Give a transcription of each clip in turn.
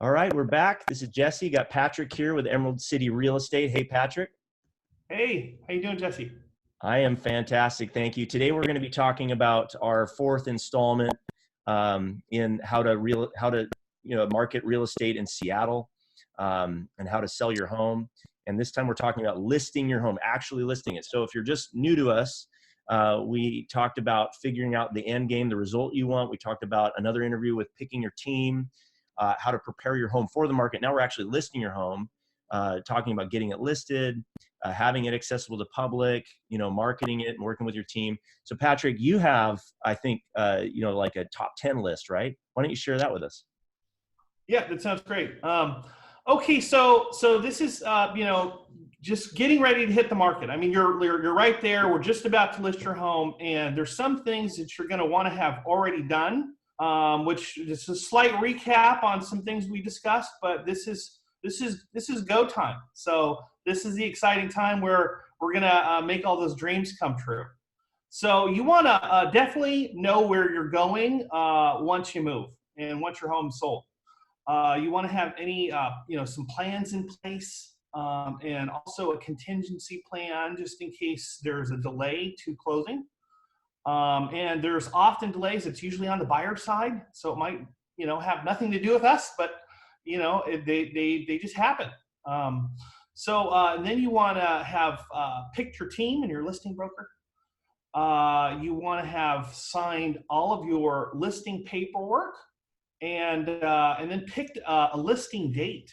All right, we're back. This is Jesse. Got Patrik here with Emerald City Real Estate. Hey, Patrik. Hey, how you doing, Jesse? I am fantastic, thank you. Today we're going to be talking about our fourth installment in how to market real estate in Seattle and how to sell your home. And this time we're talking about listing your home, actually listing it. So if you're just new to us, we talked about figuring out the end game, the result you want. We talked about another interview with picking your team, how to prepare your home for the market. Now we're actually listing your home, talking about getting it listed, having it accessible to public, marketing it and working with your team. So Patrik, you have, I think, like a top 10 list, right? Why don't you share that with us? Yeah, that sounds great. Okay, so this is just getting ready to hit the market. I mean, you're right there. We're just about to list your home, and there's some things that you're going to want to have already done. Which is a slight recap on some things we discussed, but this is go time. So this is the exciting time where we're going to make all those dreams come true. So you want to definitely know where you're going once you move and once your home's sold. You want to have some plans in place and also a contingency plan just in case there's a delay to closing. And there's often delays. It's usually on the buyer side, so it might, have nothing to do with us, but they just happen. And then you want to have picked your team and your listing broker. You want to have signed all of your listing paperwork, and then picked a listing date.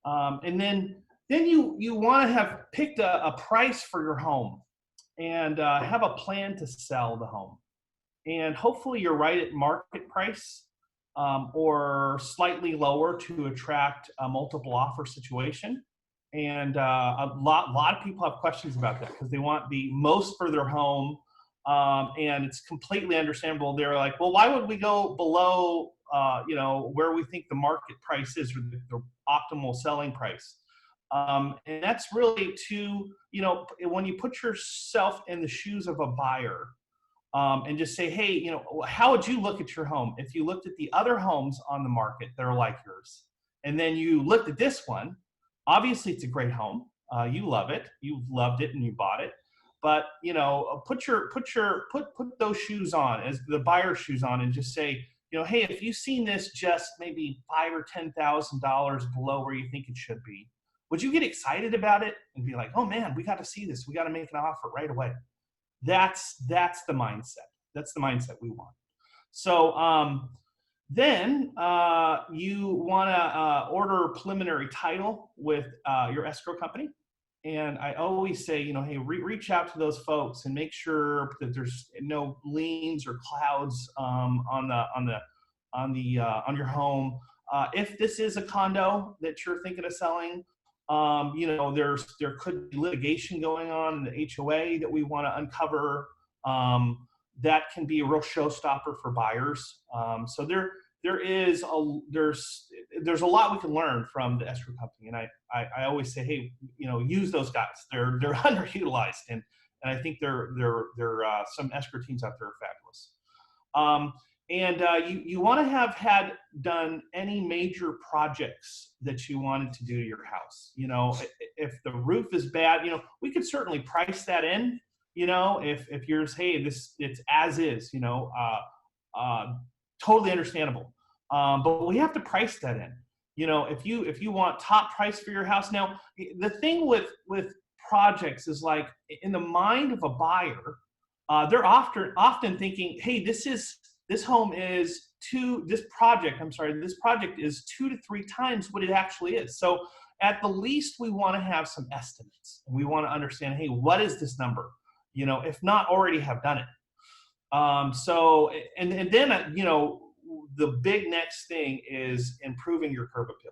And then you want to have picked a price for your home. And have a plan to sell the home. And hopefully you're right at market price or slightly lower to attract a multiple offer situation. And a lot of people have questions about that because they want the most for their home. And it's completely understandable. They're like, well, why would we go below, where we think the market price is or the optimal selling price? And that's really when you put yourself in the shoes of a buyer and just say, hey, how would you look at your home if you looked at the other homes on the market that are like yours? And then you looked at this one. Obviously, it's a great home. You love it. You've loved it and you bought it. But, put those shoes on as the buyer's shoes on and just say, hey, if you've seen this just maybe $5,000 or $10,000 below where you think it should be, would you get excited about it and be like, oh man, we got to see this. We got to make an offer right away. That's the mindset. That's the mindset we want. So then you want to order preliminary title with your escrow company. And I always say, hey, reach out to those folks and make sure that there's no liens or clouds on your home. If this is a condo that you're thinking of selling, there could be litigation going on in the HOA that we want to uncover. That can be a real showstopper for buyers. So there's a lot we can learn from the escrow company, and I always say, hey, use those guys. They're underutilized, and I think they're some escrow teams out there are fabulous. You want to have had done any major projects that you wanted to do to your house. If the roof is bad, we could certainly price that in. If yours, hey, it's as is, totally understandable. But we have to price that in. If you want top price for your house. Now, the thing with projects is like in the mind of a buyer, they're often thinking, hey, this project is 2 to 3 times what it actually is. So at the least, we want to have some estimates. We want to understand, hey, what is this number? If not already have done it. Then the big next thing is improving your curb appeal.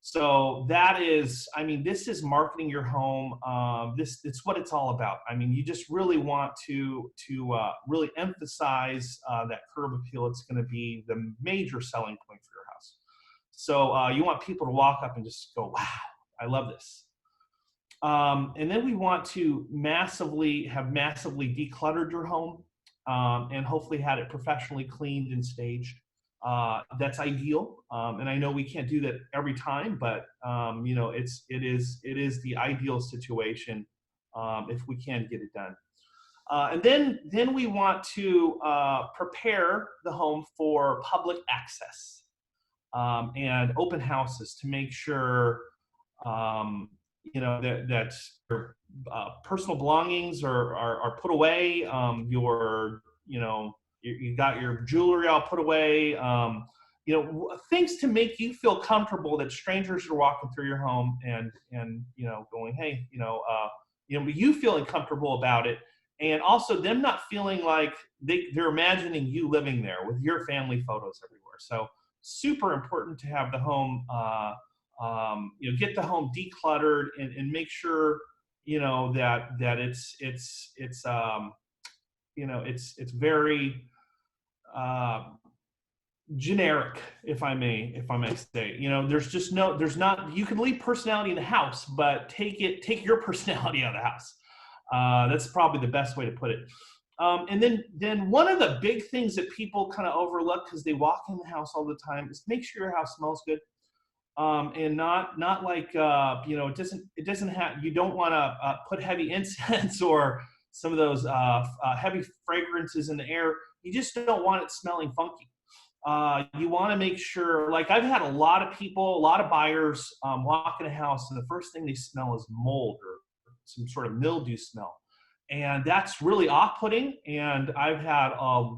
So that is, this is marketing your home. It's what it's all about. You just really want to really emphasize that curb appeal. It's going to be the major selling point for your house. So you want people to walk up and just go, wow, I love this. And then we want to massively decluttered your home and hopefully had it professionally cleaned and staged. that's ideal. And I know we can't do that every time, but you know, it is the ideal situation if we can get it done. And then we want to prepare the home for public access and open houses to make sure you know that your personal belongings are put away. Your you know you got your jewelry all put away. You know, things to make you feel comfortable that strangers are walking through your home and you know going, hey, you know, you feeling comfortable about it, and also them not feeling like they're imagining you living there with your family photos everywhere. So super important to have the home, you know, get the home decluttered and make sure, you know, that it's you know, it's very generic, if I may say. You know, there's not, you can leave personality in the house, but take your personality out of the house. That's probably the best way to put it. And then one of the big things that people kind of overlook because they walk in the house all the time is make sure your house smells good. And not like you know, it doesn't have, you don't want to put heavy incense or some of those heavy fragrances in the air. You just don't want it smelling funky. You want to make sure, like I've had a lot of buyers walk in a house and the first thing they smell is mold or some sort of mildew smell. And that's really off-putting. And I've had,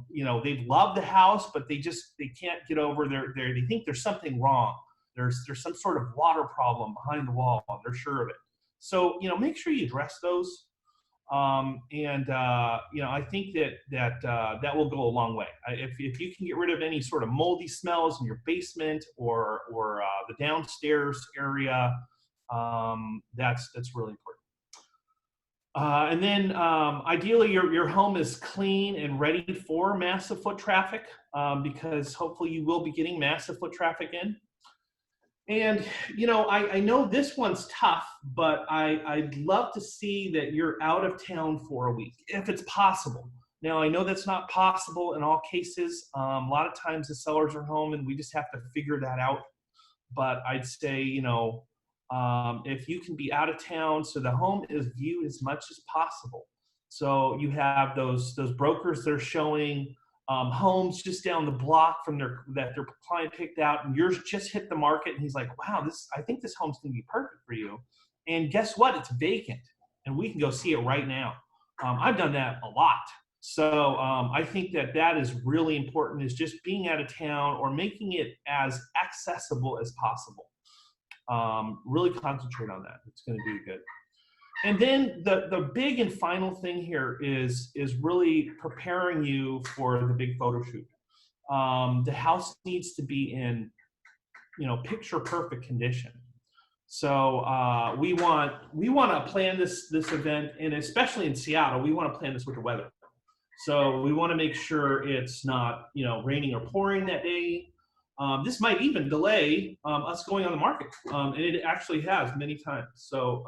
you know, they've loved the house, but they can't get over they think there's something wrong. There's some sort of water problem behind the wall. They're sure of it. So, you know, make sure you address those. You know, I think that will go a long way. If you can get rid of any sort of moldy smells in your basement or the downstairs area, that's really important. And then ideally your home is clean and ready for massive foot traffic, because hopefully you will be getting massive foot traffic in. And, you know, I know this one's tough, but I'd love to see that you're out of town for a week, if it's possible. Now, I know that's not possible in all cases. A lot of times the sellers are home and we just have to figure that out. But I'd say, you know, if you can be out of town so the home is viewed as much as possible. So you have those brokers that are showing homes just down the block from their client picked out, and yours just hit the market, and he's like, wow, I think this home's gonna be perfect for you. And guess what? It's vacant, and we can go see it right now. I've done that a lot. So I think that is really important, is just being out of town or making it as accessible as possible. Really concentrate on that. It's gonna do good. And then the big and final thing here is really preparing you for the big photo shoot. The house needs to be in, you know, picture perfect condition. So we want to plan this event, and especially in Seattle, we want to plan this with the weather. So we want to make sure it's not, you know, raining or pouring that day. This might even delay us going on the market, and it actually has many times. So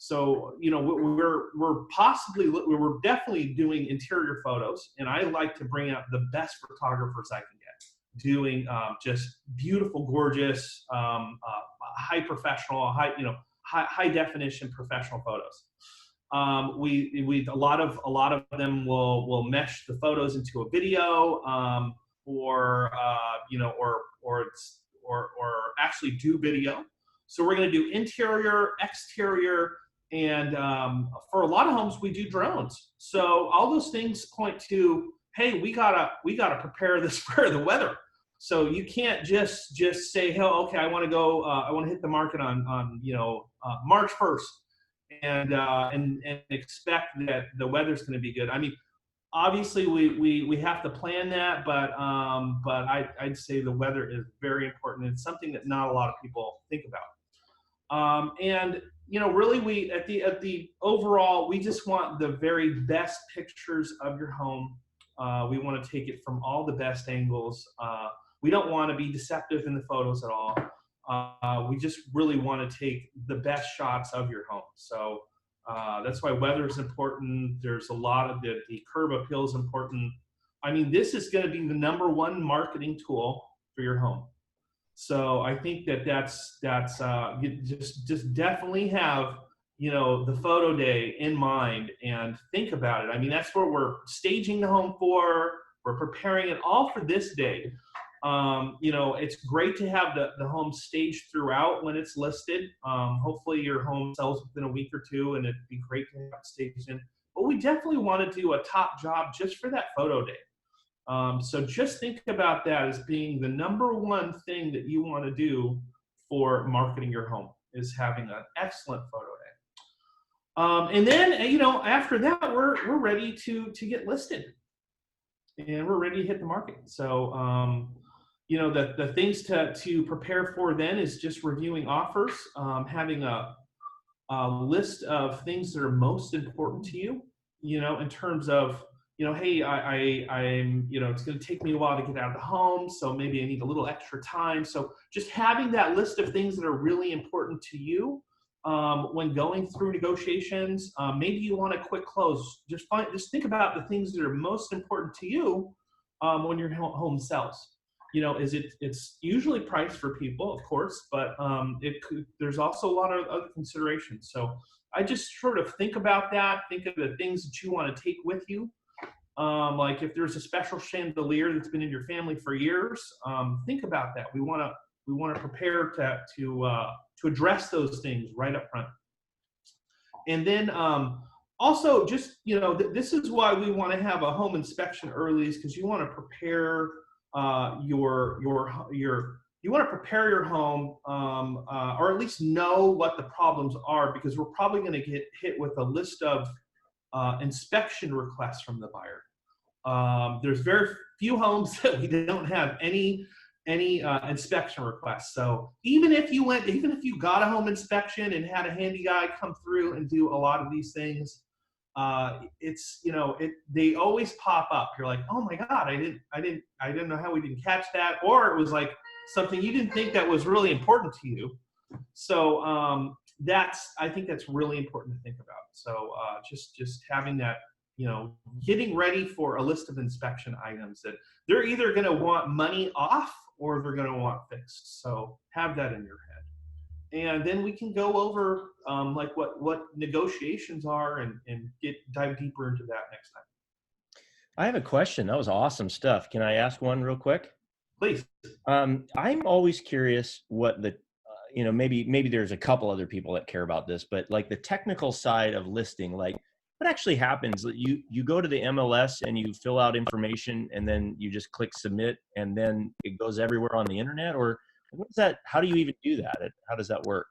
so, you know, we're definitely doing interior photos, and I like to bring out the best photographers I can get, doing just beautiful, gorgeous, high professional, high definition professional photos. A lot of them will mesh the photos into a video, or actually do video. So we're going to do interior, exterior, and for a lot of homes we do drones. So all those things point to, hey, we gotta prepare this for the weather. So you can't just say, hey, okay, I want to go, I want to hit the market on March 1st, and expect that the weather's going to be good. I mean, obviously we have to plan that, but I'd say the weather is very important. It's something that not a lot of people think about. And you know, really, we at the overall, we just want the very best pictures of your home. We want to take it from all the best angles. We don't want to be deceptive in the photos at all. We just really want to take the best shots of your home. So that's why weather is important. There's a lot of the curb appeal is important. I mean, this is going to be the #1 marketing tool for your home. So I think that's you just definitely have, you know, the photo day in mind and think about it. I mean, that's what we're staging the home for. We're preparing it all for this day. You know, it's great to have the home staged throughout when it's listed. Hopefully your home sells within a week or two, and it'd be great to have it staged in. But we definitely want to do a top job just for that photo day. So just think about that as being the #1 thing that you want to do for marketing your home, is having an excellent photo day. And then, you know, after that, we're ready to get listed, and we're ready to hit the market. So, you know, the things to prepare for then is just reviewing offers, having a list of things that are most important to you, you know, in terms of, you know, hey, I'm, you know, it's going to take me a while to get out of the home, so maybe I need a little extra time. So just having that list of things that are really important to you when going through negotiations. Maybe you want a quick close. Just think about the things that are most important to you when your home sells. You know, it's usually priced for people, of course, but there's also a lot of other considerations. So I just sort of think about that. Think of the things that you want to take with you. Like if there's a special chandelier that's been in your family for years, think about that. We want to prepare to address those things right up front. And then also, just, you know, this is why we want to have a home inspection early, is because you want to prepare you want to prepare your home, or at least know what the problems are, because we're probably going to get hit with a list of inspection requests from the buyer. There's very few homes that we don't have any inspection requests. So even if you got a home inspection and had a handy guy come through and do a lot of these things, it's, you know, they always pop up. You're like, oh my God, I didn't know how we didn't catch that, or it was like something you didn't think that was really important to you. So I think that's really important to think about. So just having that, you know, getting ready for a list of inspection items that they're either going to want money off or they're going to want fixed. So have that in your head. And then we can go over like what negotiations are and dive deeper into that next time. I have a question. That was awesome stuff. Can I ask one real quick? Please. I'm always curious what the, you know, maybe there's a couple other people that care about this, but like the technical side of listing, like what actually happens? You go to the MLS and you fill out information and then you just click submit and then it goes everywhere on the internet, or what is that? How do you even do that? How does that work?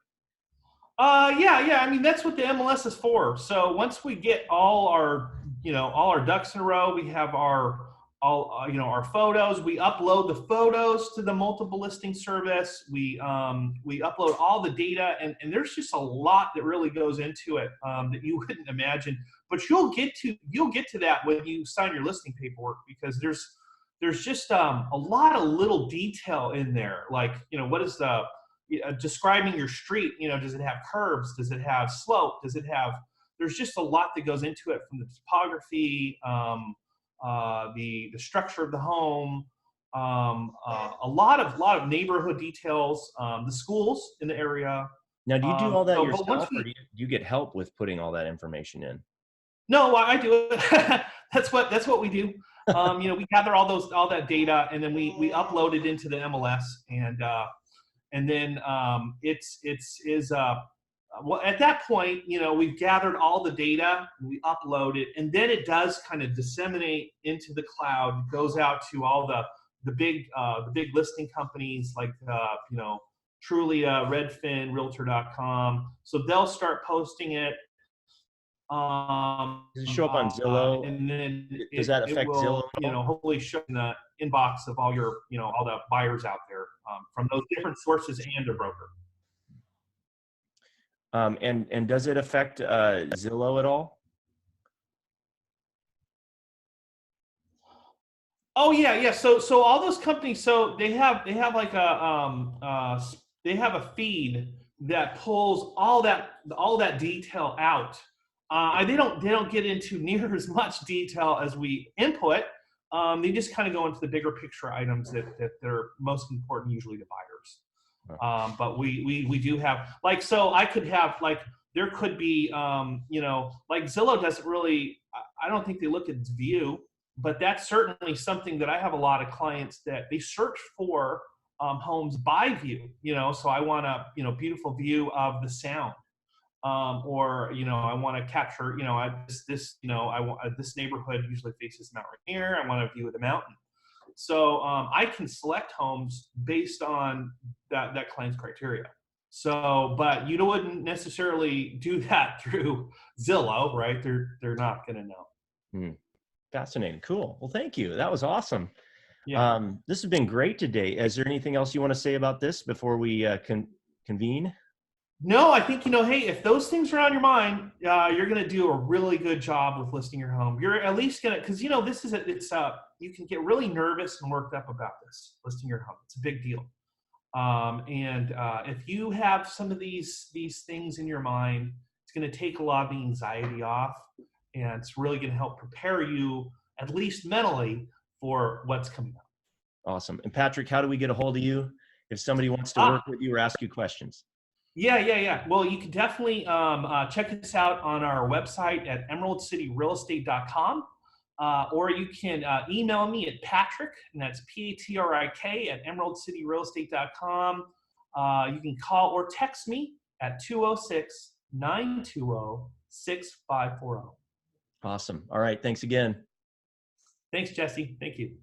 Yeah. I mean, that's what the MLS is for. So once we get all our ducks in a row, we have our photos. We upload the photos to the multiple listing service. We upload all the data, and there's just a lot that really goes into it that you wouldn't imagine. But you'll get to that when you sign your listing paperwork, because there's just a lot of little detail in there. Like, you know, what is the describing your street? You know, does it have curbs? Does it have slope? There's just a lot that goes into it, from the topography, the structure of the home, a lot of neighborhood details, the schools in the area. Now, do you do all that yourself, or do you get help with putting all that information in? No, I do it. That's what we do. You know, we gather all that data, and then we upload it into the MLS, and then well, at that point, you know, we've gathered all the data, we upload it, and then it does kind of disseminate into the cloud. It goes out to all the big listing companies like you know, Trulia, Redfin, Realtor.com. So they'll start posting it. Does it show up on Zillow? And then does that affect Zillow? You know, hopefully show in the inbox of all your, you know, all the buyers out there from those different sources and a broker. And does it affect Zillow at all? Oh yeah. So all those companies, so they have like they have a feed that pulls all that detail out. They don't get into near as much detail as we input, They just kind of go into the bigger picture items that are most important usually to buyers. But we do have, like, so I could have, like, there could be, like Zillow doesn't really, I don't think they look at view, but that's certainly something that I have a lot of clients that they search for homes by view, so I want a, beautiful view of the sound. Or I want to capture, I want this neighborhood usually faces Mount Rainier. I want a view of the mountain. So I can select homes based on that client's criteria. So, but you wouldn't necessarily do that through Zillow, right? They're not going to know. Hmm. Fascinating. Cool. Well, thank you. That was awesome. Yeah. This has been great today. Is there anything else you want to say about this before we convene? No, I think, hey, if those things are on your mind, you're going to do a really good job with listing your home. You're at least going to, because, this is, you can get really nervous and worked up about this, listing your home. It's a big deal. And if you have some of these things in your mind, it's going to take a lot of the anxiety off, and it's really going to help prepare you, at least mentally, for what's coming up. Awesome. And Patrik, how do we get a hold of you if somebody wants to work with you or ask you questions? Yeah. Well, you can definitely check us out on our website at emeraldcityrealestate.com, or you can email me at Patrik, and that's Patrik at emeraldcityrealestate.com. You can call or text me at 206-920-6540. Awesome. All right. Thanks again. Thanks, Jesse. Thank you.